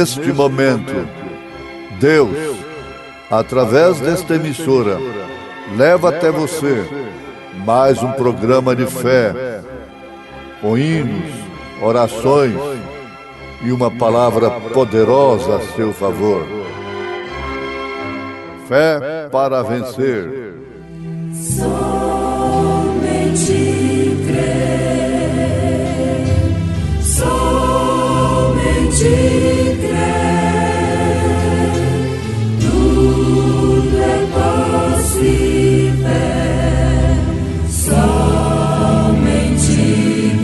neste momento, Deus, através desta emissora, leva até você mais um programa de fé, com hinos, orações e uma palavra poderosa a seu favor. Fé para vencer. Somente crer, somente crer, tudo é possível. Somente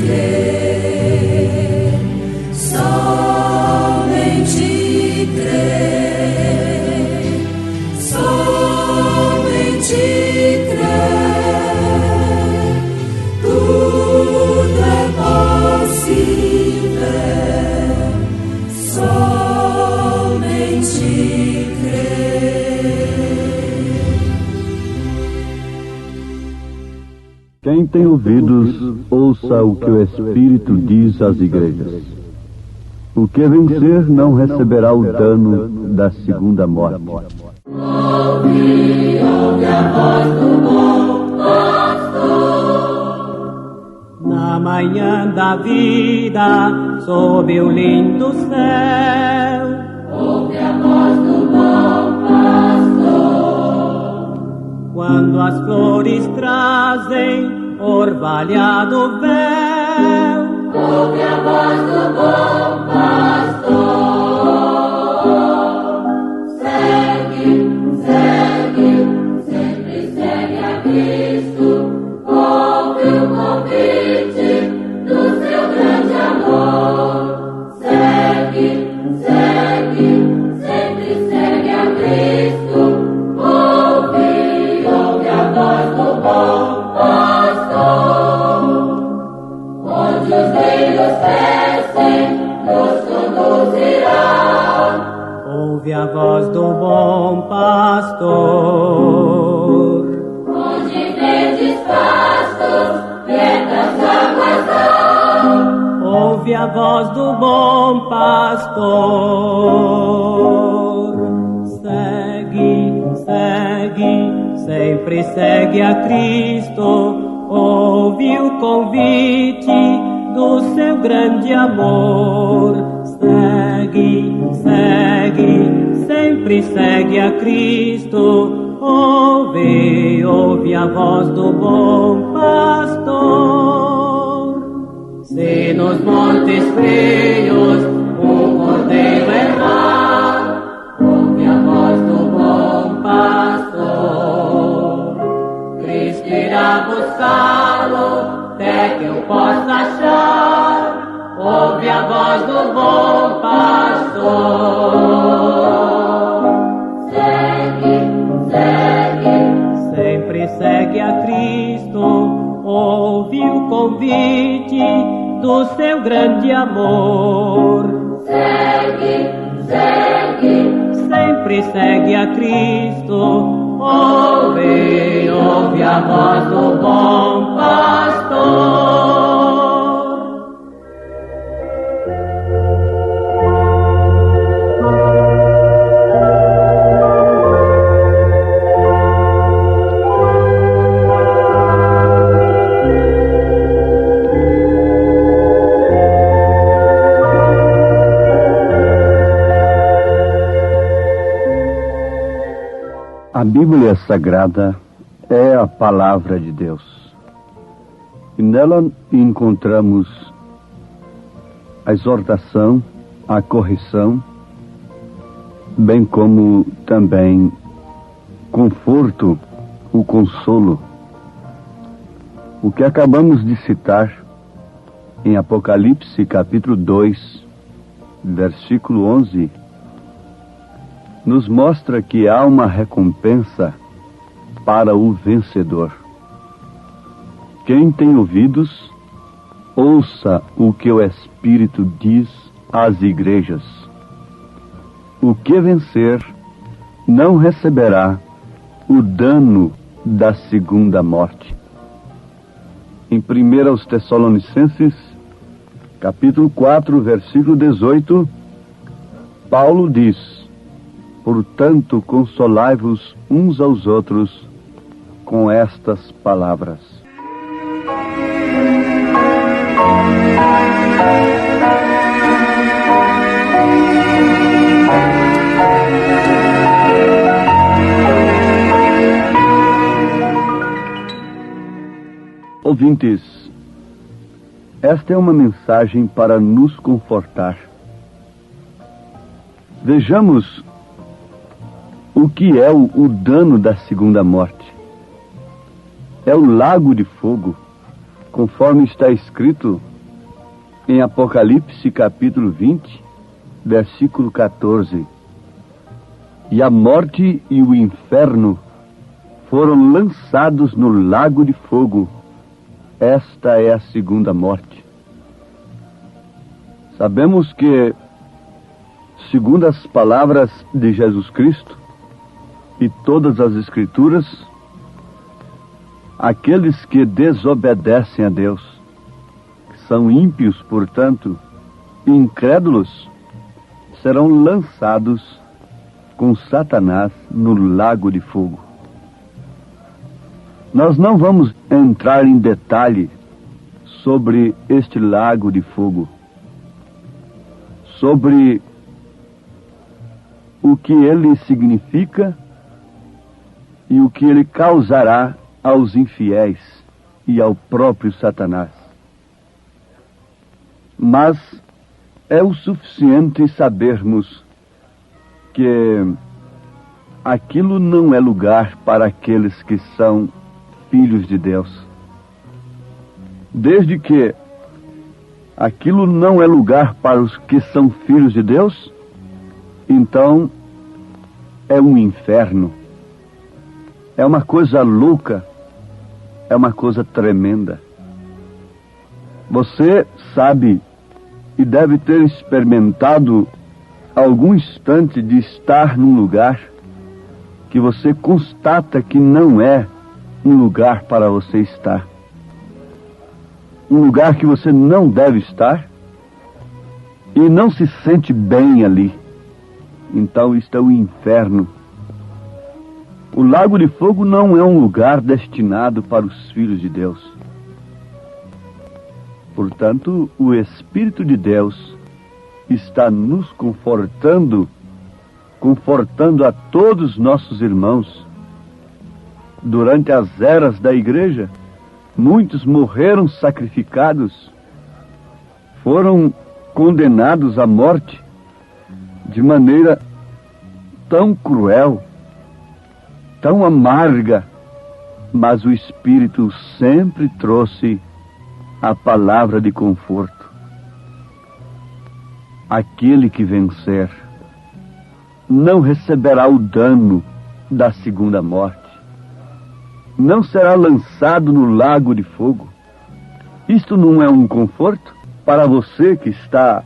crer, somente crer, somente crer, tudo é possível. Somente crer. Quem tem ouvidos, ouça o que o Espírito diz às igrejas. O que vencer não receberá o dano da segunda morte. Ouve a voz do bom pastor. Na manhã da vida, sob o lindo céu, Ouve a voz do bom pastor. quando as flores trazem orvalhado véu, Ouve a voz do bom pastor. Segue, segue, sempre segue a Cristo. Ouve o convite do seu grande amor. Segue, segue, sempre segue a Cristo. Ouve a voz do bom pastor. Onde os lírios crescem, nos conduzirá. ouve a voz do bom pastor. Onde verdes pastos, quietas águas há. Ouve a voz do bom pastor. Segue, segue, sempre segue a Cristo. Ouve o convite do seu grande amor. Segue, segue, sempre segue a Cristo. Ouve a voz do bom pastor. Se nos montes frios um cordeiro errar, ouve a voz do bom pastor. Cristo irá buscá-lo até que eu possa achar. Ouve a voz do bom pastor. Segue, segue, Sempre segue a Cristo. Ouve o convite do seu grande amor. segue, segue, Sempre segue a Cristo. Ouve a voz do bom pastor. A Bíblia Sagrada é a palavra de Deus. E nela encontramos a exortação, a correção, bem como também conforto, o consolo. O que acabamos de citar em Apocalipse capítulo 2, versículo 11, nos mostra que há uma recompensa para o vencedor. Quem tem ouvidos, ouça o que o Espírito diz às igrejas. O que vencer não receberá o dano da segunda morte. Em 1 Tessalonicenses, capítulo 4, versículo 18, Paulo diz: portanto, consolai-vos uns aos outros com estas palavras. Ouvintes, esta é uma mensagem para nos confortar. Vejamos o que é o dano da segunda morte. É o lago de fogo, conforme está escrito em Apocalipse capítulo 20, versículo 14. E a morte e o inferno foram lançados no lago de fogo. Esta é a segunda morte. Sabemos que, segundo as palavras de Jesus Cristo e todas as Escrituras, aqueles que desobedecem a Deus, que são ímpios, portanto, incrédulos, serão lançados com Satanás no lago de fogo. Nós não vamos entrar em detalhe sobre este lago de fogo, sobre o que ele significa e o que ele causará aos infiéis e ao próprio Satanás. Mas é o suficiente sabermos que aquilo não é lugar para aqueles que são filhos de Deus. Desde que aquilo não é lugar para os que são filhos de Deus, então é um inferno. É uma coisa louca, é uma coisa tremenda. Você sabe e deve ter experimentado algum instante de estar num lugar que você constata que não é um lugar para você estar. Um lugar que você não deve estar e não se sente bem ali. Então isto é o inferno. O lago de fogo não é um lugar destinado para os filhos de Deus. Portanto, o Espírito de Deus está nos confortando a todos nossos irmãos. Durante as eras da igreja, muitos morreram sacrificados, foram condenados à morte de maneira tão cruel, tão amarga, mas o Espírito sempre trouxe a palavra de conforto. Aquele que vencer não receberá o dano da segunda morte. Não será lançado no lago de fogo. Isto não é um conforto para você que está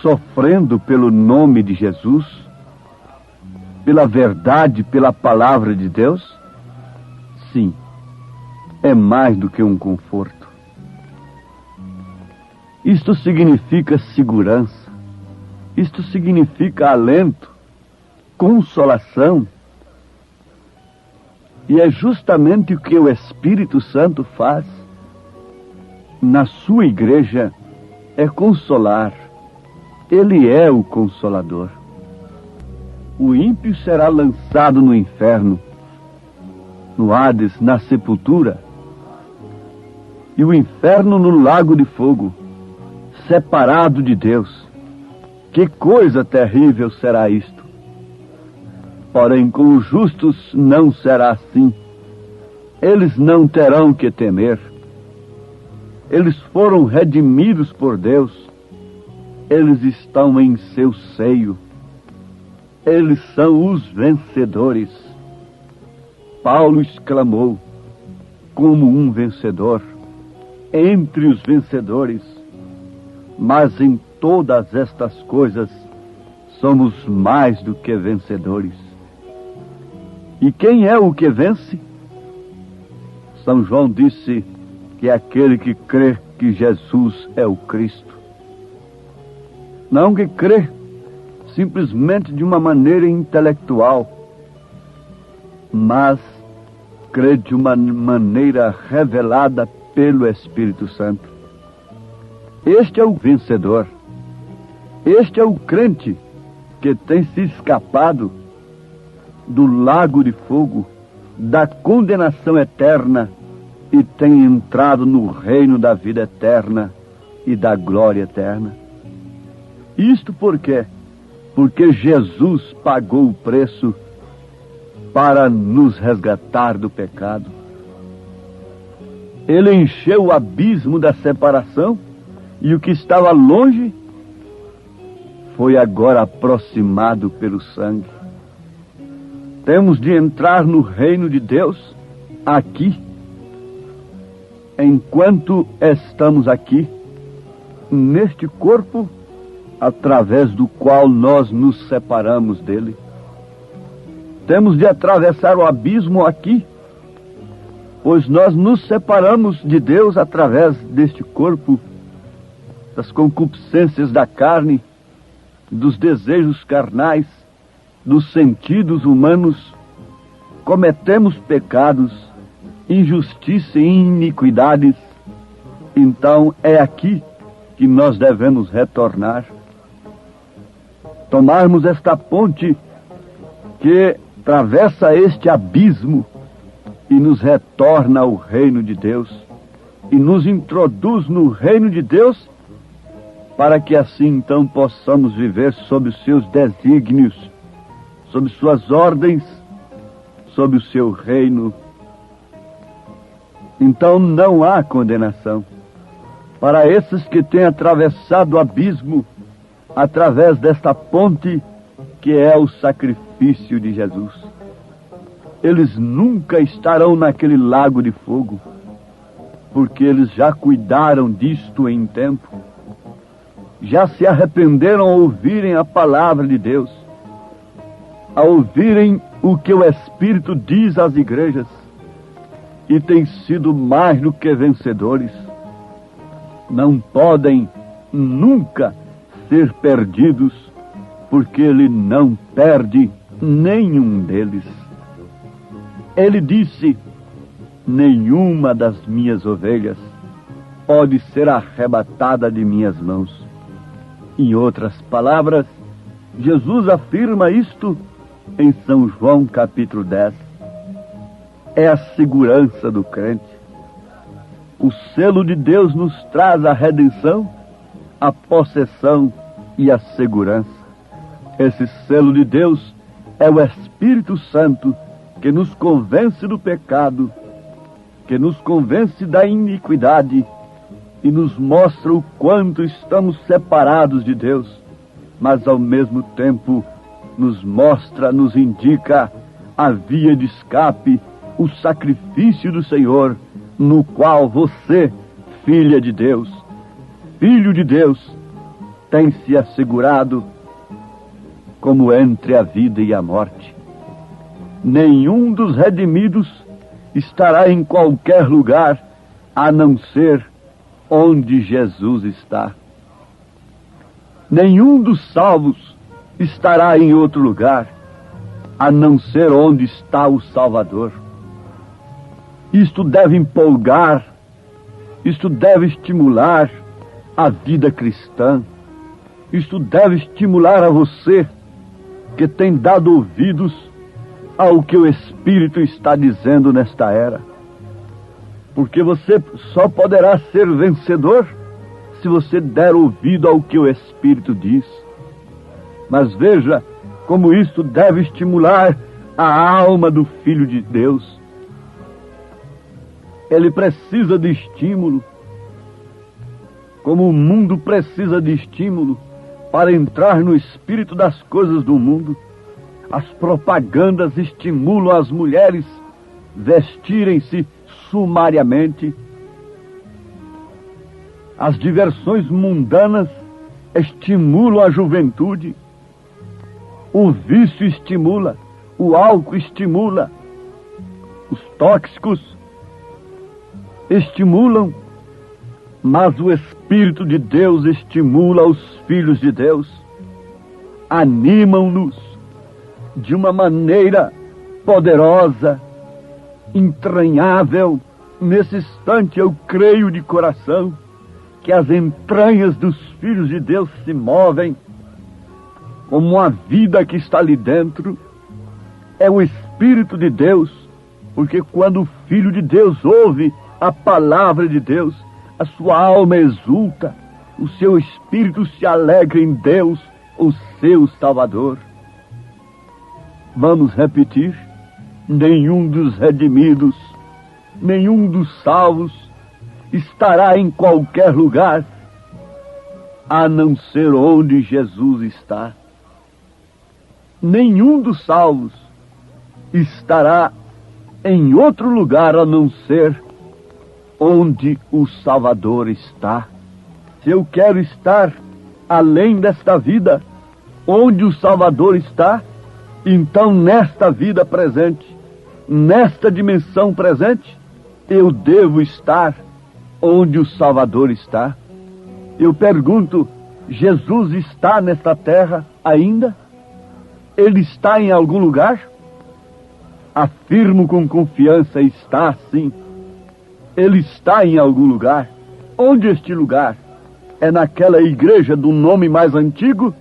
sofrendo pelo nome de Jesus, pela verdade, pela palavra de Deus? Sim, é mais do que um conforto. Isto significa segurança, isto significa alento, consolação. E é justamente o que o Espírito Santo faz na sua igreja, é consolar. Ele é o Consolador. O ímpio será lançado no inferno, no Hades, na sepultura, e o inferno no lago de fogo, separado de Deus. Que coisa terrível será isto! Porém, com os justos não será assim. Eles não terão que temer. Eles foram redimidos por Deus. Eles estão em seu seio. Eles são os vencedores. Paulo exclamou, como um vencedor, entre os vencedores. Mas em todas estas coisas somos mais do que vencedores. E quem é o que vence? São João disse que é aquele que crê que Jesus é o Cristo. Não que crê simplesmente de uma maneira intelectual, mas crê de uma maneira revelada pelo Espírito Santo. Este é o vencedor. Este é o crente que tem se escapado do lago de fogo, da condenação eterna, e tem entrado no reino da vida eterna e da glória eterna. Isto por quê? Porque Jesus pagou o preço para nos resgatar do pecado. Ele encheu o abismo da separação, e o que estava longe foi agora aproximado pelo sangue. Temos de entrar no reino de Deus aqui, enquanto estamos aqui, neste corpo, através do qual nós nos separamos dele. Temos de atravessar o abismo aqui, pois nós nos separamos de Deus através deste corpo, das concupiscências da carne, dos desejos carnais, dos sentidos humanos. Cometemos pecados, injustiça e iniquidades. Então é aqui que nós devemos retornar, tomarmos esta ponte que atravessa este abismo e nos retorna ao reino de Deus, e nos introduz no reino de Deus, para que assim então possamos viver sob os seus desígnios, sob suas ordens, sob o seu reino. Então não há condenação para esses que têm atravessado o abismo através desta ponte que é o sacrifício de Jesus. Eles nunca estarão naquele lago de fogo, porque eles já cuidaram disto em tempo, já se arrependeram ao ouvirem a palavra de Deus, a ouvirem o que o Espírito diz às igrejas, e têm sido mais do que vencedores. Não podem nunca ser perdidos, porque Ele não perde nenhum deles. Ele disse: nenhuma das minhas ovelhas pode ser arrebatada de minhas mãos. Em outras palavras, Jesus afirma isto em São João capítulo 10. É a segurança do crente. O selo de Deus nos traz a redenção, a possessão e a segurança. Esse selo de Deus é o Espírito Santo, que nos convence do pecado, que nos convence da iniquidade e nos mostra o quanto estamos separados de Deus, mas ao mesmo tempo nos mostra, nos indica a via de escape, o sacrifício do Senhor, no qual você, filha de Deus, filho de Deus, tem se assegurado como entre a vida e a morte. Nenhum dos redimidos estará em qualquer lugar, a não ser onde Jesus está. Nenhum dos salvos estará em outro lugar, a não ser onde está o Salvador. Isto deve empolgar, isto deve estimular a vida cristã, isto deve estimular a você que tem dado ouvidos ao que o Espírito está dizendo nesta era. Porque você só poderá ser vencedor se você der ouvido ao que o Espírito diz. Mas veja como isto deve estimular a alma do Filho de Deus. Ele precisa de estímulo, como o mundo precisa de estímulo para entrar no espírito das coisas do mundo. As propagandas estimulam as mulheres vestirem-se sumariamente. As diversões mundanas estimulam a juventude. O vício estimula, o álcool estimula, os tóxicos estimulam, mas o Espírito de Deus estimula os filhos de Deus animam-nos de uma maneira poderosa, entranhável. Nesse instante eu creio de coração que as entranhas dos filhos de Deus se movem como uma vida que está ali dentro. É o Espírito de Deus, porque quando o Filho de Deus ouve a palavra de Deus, a sua alma exulta, o seu espírito se alegra em Deus, o seu Salvador. Vamos repetir: nenhum dos redimidos, nenhum dos salvos estará em qualquer lugar, a não ser onde Jesus está. Nenhum dos salvos estará em outro lugar a não ser onde o Salvador está. Se eu quero estar além desta vida, onde o Salvador está, então nesta vida presente, nesta dimensão presente, eu devo estar onde o Salvador está. Eu pergunto: Jesus está nesta terra ainda? Ele está em algum lugar? Afirmo com confiança: está sim. Ele está em algum lugar. Onde este lugar? É naquela igreja do nome mais antigo?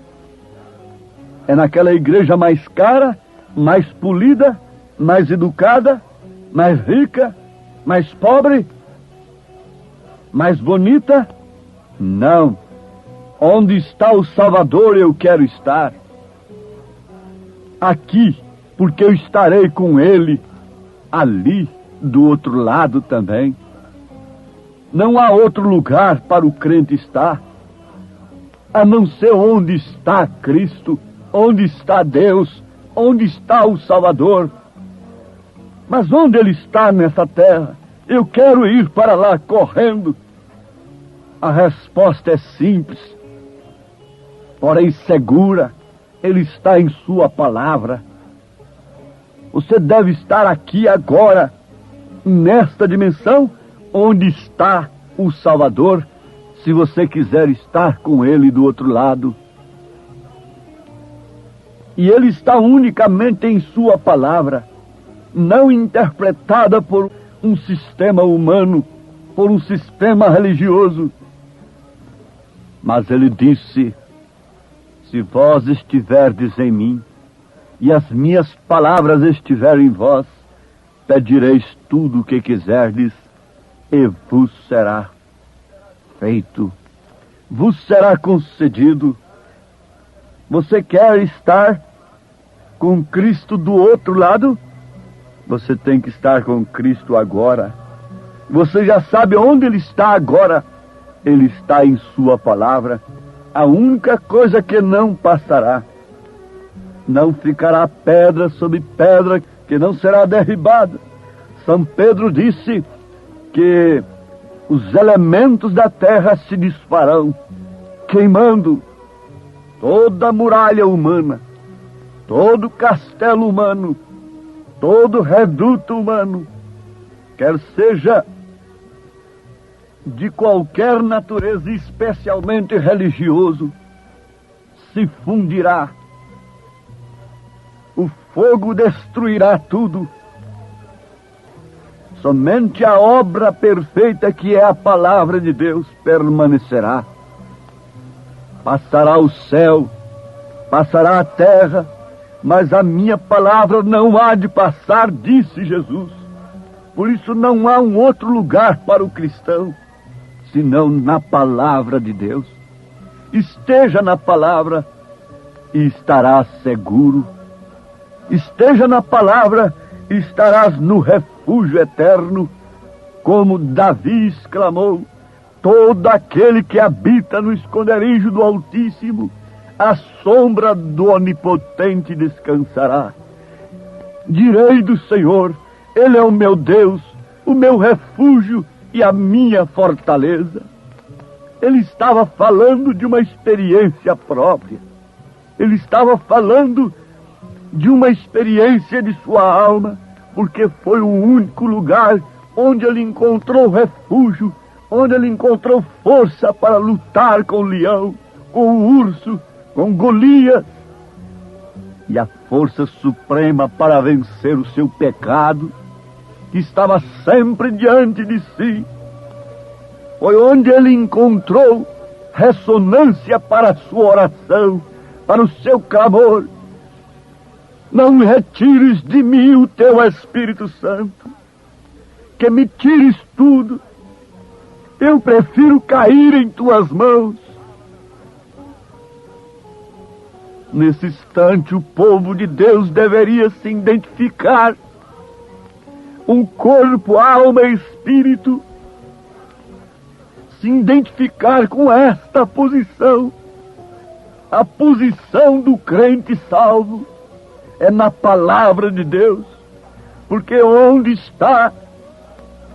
É naquela igreja mais cara, mais polida, mais educada, mais rica, mais pobre, mais bonita? Não. Onde está o Salvador eu quero estar. Aqui, porque eu estarei com ele ali, do outro lado também. Não há outro lugar para o crente estar, a não ser onde está Cristo, onde está Deus, onde está o Salvador. Mas onde ele está nessa terra? Eu quero ir para lá correndo. A resposta é simples, porém segura. Ele está em sua palavra. Você deve estar aqui agora, nesta dimensão, onde está o Salvador, se você quiser estar com ele do outro lado. E ele está unicamente em sua palavra, não interpretada por um sistema humano, por um sistema religioso. Mas ele disse: se vós estiverdes em mim, e as minhas palavras estiverem em vós, pedireis tudo o que quiserdes, e vos será feito, vos será concedido. Você quer estar com Cristo do outro lado? Você tem que estar com Cristo agora. Você já sabe onde ele está agora. Ele está em sua palavra. A única coisa que não passará, não ficará pedra sobre pedra que não será derribada. São Pedro disse que os elementos da terra se desfarão, queimando toda a muralha humana, todo castelo humano, todo reduto humano, quer seja de qualquer natureza, especialmente religioso, se fundirá. O fogo destruirá tudo. Somente a obra perfeita, que é a palavra de Deus, permanecerá. Passará o céu, passará a terra, mas a minha palavra não há de passar, disse Jesus. Por isso não há um outro lugar para o cristão, senão na palavra de Deus. Esteja na palavra e estarás seguro. Esteja na palavra e estarás no refúgio eterno. Como Davi exclamou: todo aquele que habita no esconderijo do Altíssimo, à sombra do Onipotente descansará. Direi do Senhor: Ele é o meu Deus, o meu refúgio e a minha fortaleza. Ele estava falando de uma experiência própria. Ele estava falando de uma experiência de sua alma, porque foi o único lugar onde ele encontrou refúgio, onde ele encontrou força para lutar com o leão, com o urso, com Golias, e a força suprema para vencer o seu pecado, que estava sempre diante de si. Foi onde ele encontrou ressonância para a sua oração, para o seu clamor. Não retires de mim o teu Espírito Santo, que me tires tudo. Eu prefiro cair em tuas mãos. Nesse instante, o povo de Deus deveria se identificar, um corpo, alma e espírito, se identificar com esta posição. A posição do crente salvo é na palavra de Deus, porque onde está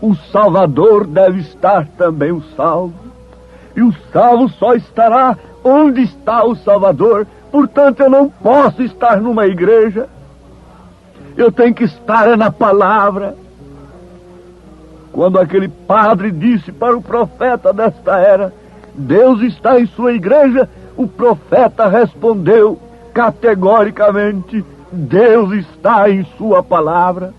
o Salvador deve estar também o salvo, e o salvo só estará onde está o Salvador. Portanto, eu não posso estar numa igreja, eu tenho que estar na palavra. Quando aquele padre disse para o profeta desta era: Deus está em sua igreja, o profeta respondeu categoricamente: Deus está em sua palavra.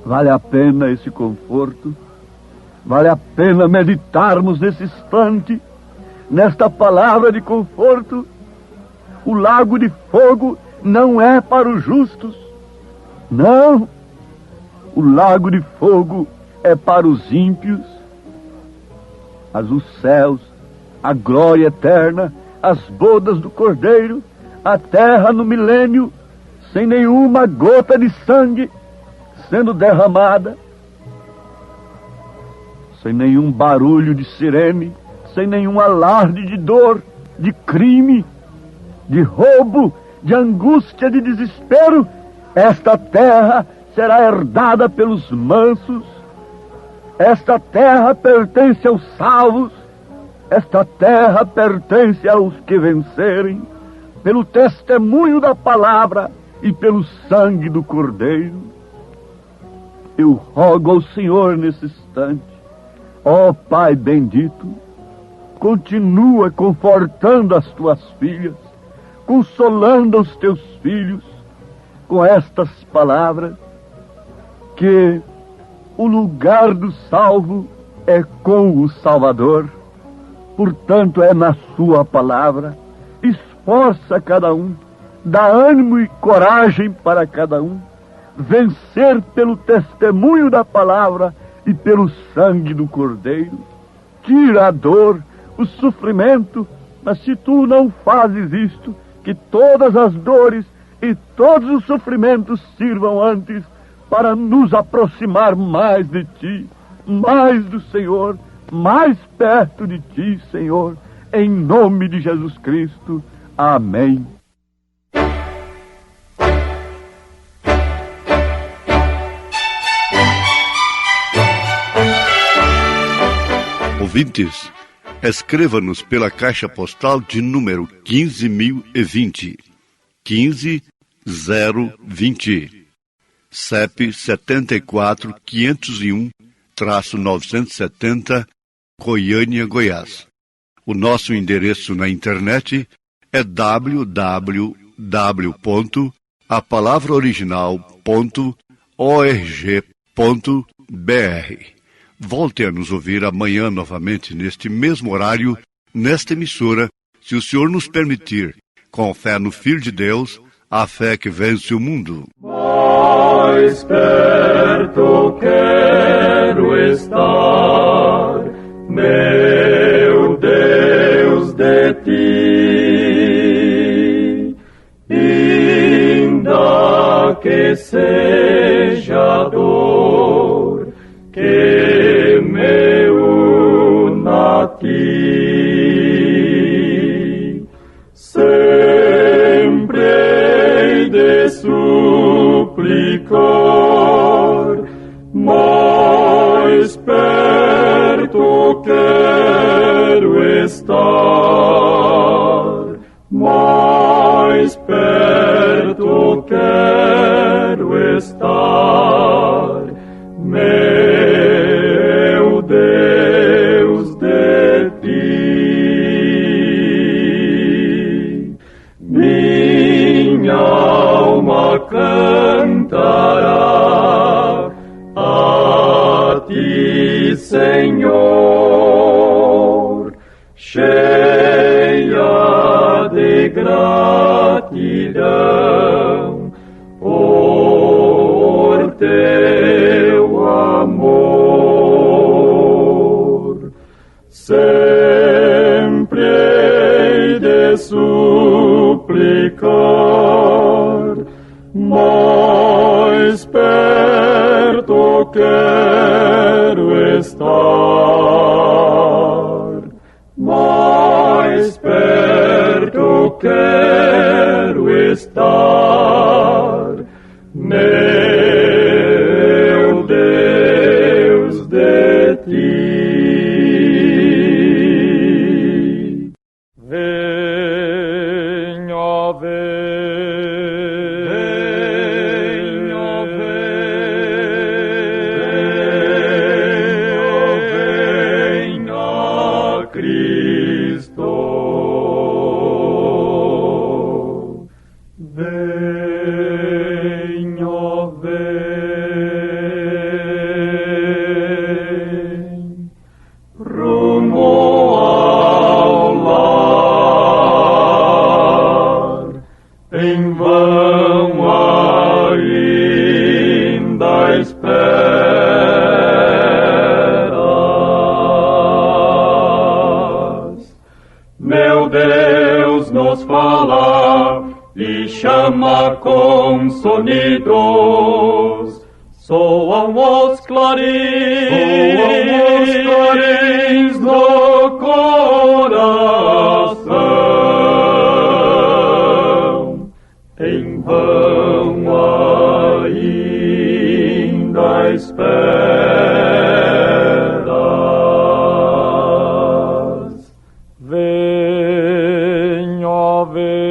Vale a pena esse conforto, vale a pena meditarmos nesse instante, nesta palavra de conforto. O lago de fogo não é para os justos, não. O lago de fogo é para os ímpios. Mas os céus, a glória eterna, as bodas do Cordeiro, a terra no milênio, sem nenhuma gota de sangue sendo derramada, sem nenhum barulho de sirene, sem nenhum alarde de dor, de crime, de roubo, de angústia, de desespero. Esta terra será herdada pelos mansos. Esta terra pertence aos salvos. Esta terra pertence aos que vencerem, pelo testemunho da palavra e pelo sangue do Cordeiro. Eu rogo ao Senhor nesse instante, ó Pai bendito, continua confortando as tuas filhas, consolando os teus filhos com estas palavras, que o lugar do salvo é com o Salvador. Portanto, é na sua palavra. Esforça cada um, dá ânimo e coragem para cada um, vencer pelo testemunho da palavra e pelo sangue do Cordeiro. Tira a dor, o sofrimento, mas se tu não fazes isto, que todas as dores e todos os sofrimentos sirvam antes para nos aproximar mais de ti, mais do Senhor, mais perto de ti, Senhor, em nome de Jesus Cristo. Amém. Ouvintes, escreva-nos pela caixa postal de número 15.020, 15020, CEP 74.501-970, Goiânia, Goiás. O nosso endereço na internet é www.apalavraoriginal.org.br. Volte a nos ouvir amanhã novamente neste mesmo horário, nesta emissora, se o Senhor nos permitir, com fé no Filho de Deus, a fé que vence o mundo. Mais perto quero estar, meu Deus, de ti, ainda que seja dor, que me una a ti, sempre hei de suplicar, mais perto quero estar, mais perto quero estar, meu Deus, de ti. minha alma cantará a ti, Senhor, cheia de gratidão por teu amor. Sempre hei de suplicar, mais perto quero estar, mais perto quero estar, meu Deus, de ti. Venha, venha, venha, Cristo. Venha, vem, rumo ao lar, em vão ainda esperas. Meu Deus nos fala e chama com sonidos, soam os clarins do coração. Em vão ainda esperas. Venha, venha,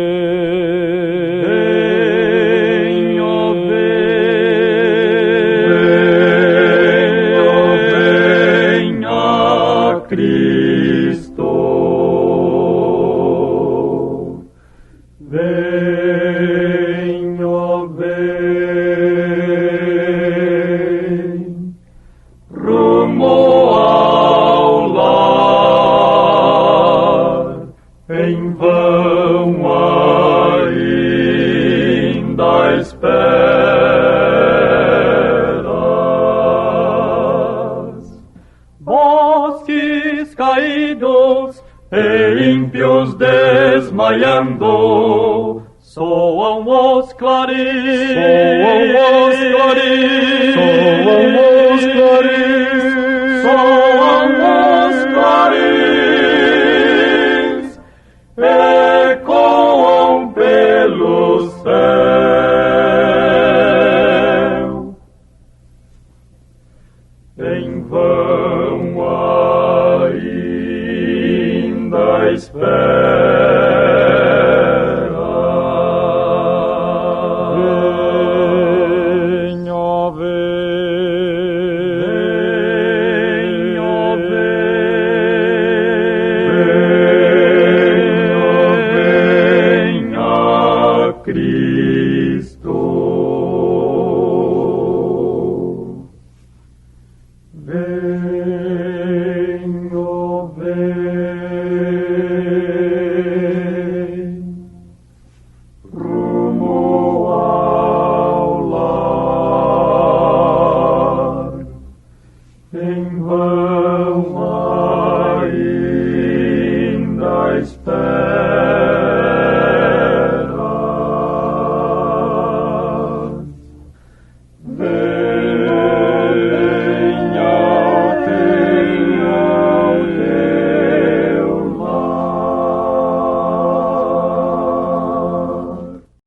venha, Cristo. Venha, vem, rumo ao lar, em vão ainda esperas. Bosques caídos e ímpios desmaiando, soam os clarins, soam os clarins, soam os clarins, ecoam pelo céu. Em vão ainda esperas. Venha, venha, venha, Cristo.